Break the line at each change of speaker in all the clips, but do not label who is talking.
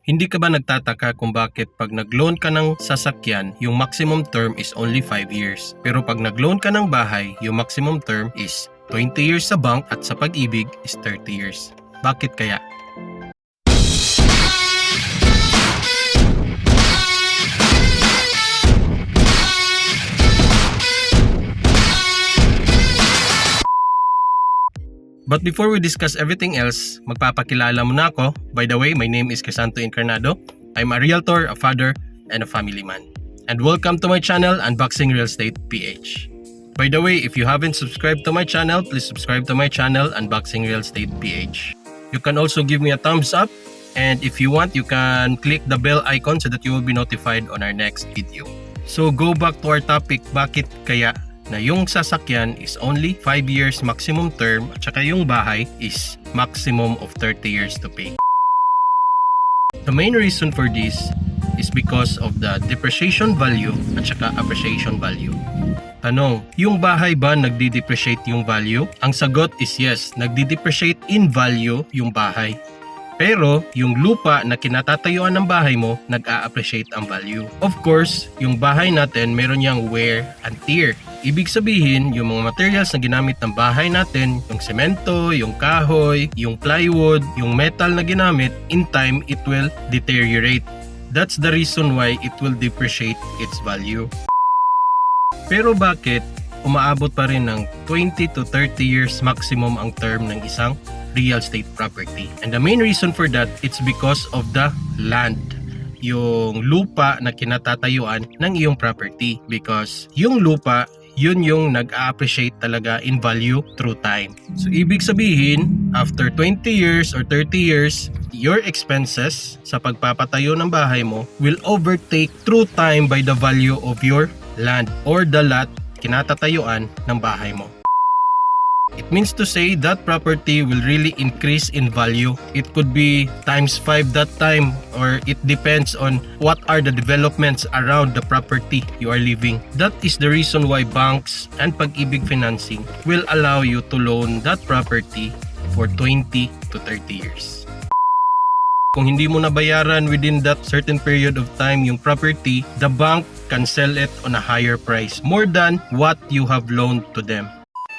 Hindi ka ba nagtataka kung bakit pag nag-loan ka ng sasakyan, yung maximum term is only 5 years. Pero pag nag-loan ka ng bahay, yung maximum term is 20 years sa bank at sa Pag-ibig is 30 years. Bakit kaya? But before we discuss everything else, magpapakilala muna ako. By the way, my name is Crisanto Encarnado. I'm a realtor, a father, and a family man. And welcome to my channel, Unboxing Real Estate PH. By the way, if you haven't subscribed to my channel, please subscribe to my channel, Unboxing Real Estate PH. You can also give me a thumbs up, and if you want, you can click the bell icon so that you will be notified on our next video. So go back to our topic, bakit kaya na yung sasakyan is only 5 years maximum term at saka yung bahay is maximum of 30 years to pay. The main reason for this is because of the depreciation value at saka appreciation value. Tanong, yung bahay ba nagdi-depreciate yung value? Ang sagot is yes, nagdi-depreciate in value yung bahay. Pero yung lupa na kinatatayuan ng bahay mo, nag-a-appreciate ang value. Of course, yung bahay natin meron yang wear and tear. Ibig sabihin, yung mga materials na ginamit ng bahay natin, yung semento, yung kahoy, yung plywood, yung metal na ginamit, in time, it will deteriorate. That's the reason why it will depreciate its value. Pero bakit umaabot pa rin ng 20 to 30 years maximum ang term ng isang real estate property? And the main reason for that, it's because of the land. Yung lupa na kinatatayuan ng iyong property. Because yung lupa, yun yung nag-a-appreciate talaga in value through time. So ibig sabihin, after 20 years or 30 years, your expenses sa pagpapatayo ng bahay mo will overtake through time by the value of your land or the lot kinatatayuan ng bahay mo. It means to say that property will really increase in value. It could be times 5 that time, or it depends on what are the developments around the property you are living. That is the reason why banks and Pag-ibig financing will allow you to loan that property for 20 to 30 years. Kung hindi mo nabayaran within that certain period of time yung property, the bank can sell it on a higher price, more than what you have loaned to them.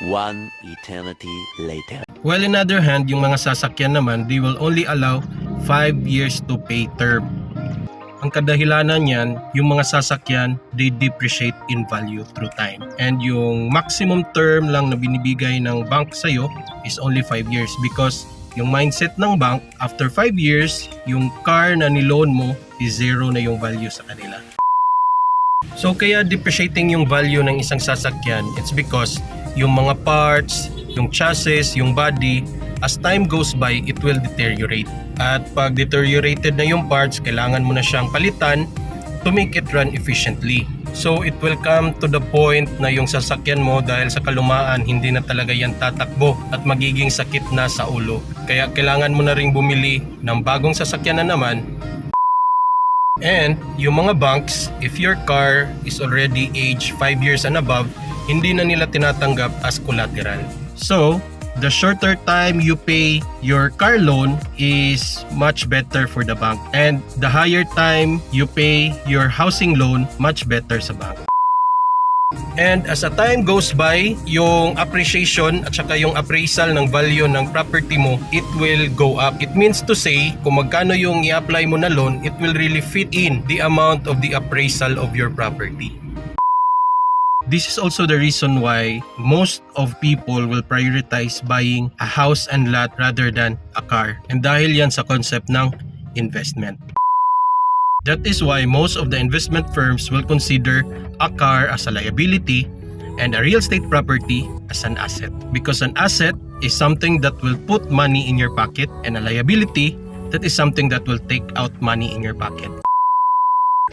One eternity later.
While in other hand, yung mga sasakyan naman, they will only allow 5 years to pay term. Ang kadahilanan niyan, yung mga sasakyan, they depreciate in value through time. And yung maximum term lang na binibigay ng bank sa'yo is only 5 years because yung mindset ng bank, after 5 years, yung car na niloan mo is zero na yung value sa kanila. So kaya depreciating yung value ng isang sasakyan, it's because yung mga parts, yung chassis, yung body, as time goes by, it will deteriorate. At pag deteriorated na yung parts, kailangan mo na siyang palitan to make it run efficiently. So it will come to the point na yung sasakyan mo dahil sa kalumaan, hindi na talaga yan tatakbo at magiging sakit na sa ulo. Kaya kailangan mo na ring bumili ng bagong sasakyan na naman. And yung mga banks, if your car is already aged 5 years and above, hindi na nila tinatanggap as collateral. So, the shorter time you pay your car loan is much better for the bank. And the higher time you pay your housing loan, much better sa bank. And as a time goes by, yung appreciation at saka yung appraisal ng value ng property mo, it will go up. It means to say, kung magkano yung i-apply mo na loan, it will really fit in the amount of the appraisal of your property. This is also the reason why most of people will prioritize buying a house and lot rather than a car. And dahil yan sa concept ng investment. That is why most of the investment firms will consider a car as a liability and a real estate property as an asset. Because an asset is something that will put money in your pocket, and a liability, that is something that will take out money in your pocket.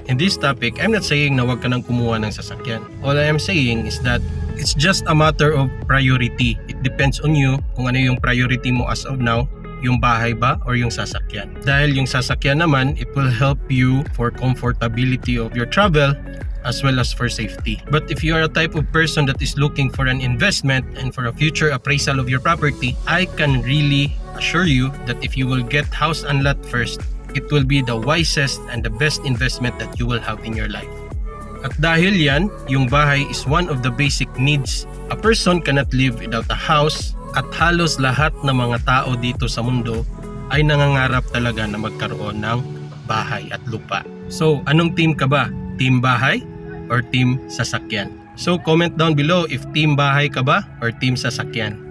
In this topic, I'm not saying na wag ka nang kumuha ng sasakyan. All I am saying is that it's just a matter of priority. It depends on you kung ano yung priority mo as of now, yung bahay ba or yung sasakyan. Dahil yung sasakyan naman, it will help you for comfortability of your travel as well as for safety. But if you are a type of person that is looking for an investment and for a future appraisal of your property, I can really assure you that if you will get house and lot first, it will be the wisest and the best investment that you will have in your life. At dahil yan, yung bahay is one of the basic needs. A person cannot live without a house, at halos lahat ng mga tao dito sa mundo ay nangangarap talaga na magkaroon ng bahay at lupa. So, anong team ka ba? Team bahay or team sasakyan? So, comment down below if team bahay ka ba or team sasakyan.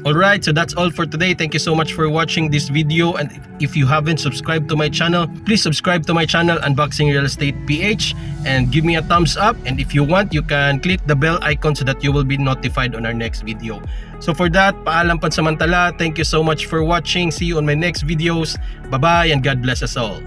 Alright, so that's all for today. Thank you so much for watching this video, and if you haven't subscribed to my channel, please subscribe to my channel Unboxing Real Estate PH and give me a thumbs up, and if you want, you can click the bell icon so that you will be notified on our next video. So for that, paalam pansamantala. Thank you so much for watching. See you on my next videos. Bye-bye and God bless us all.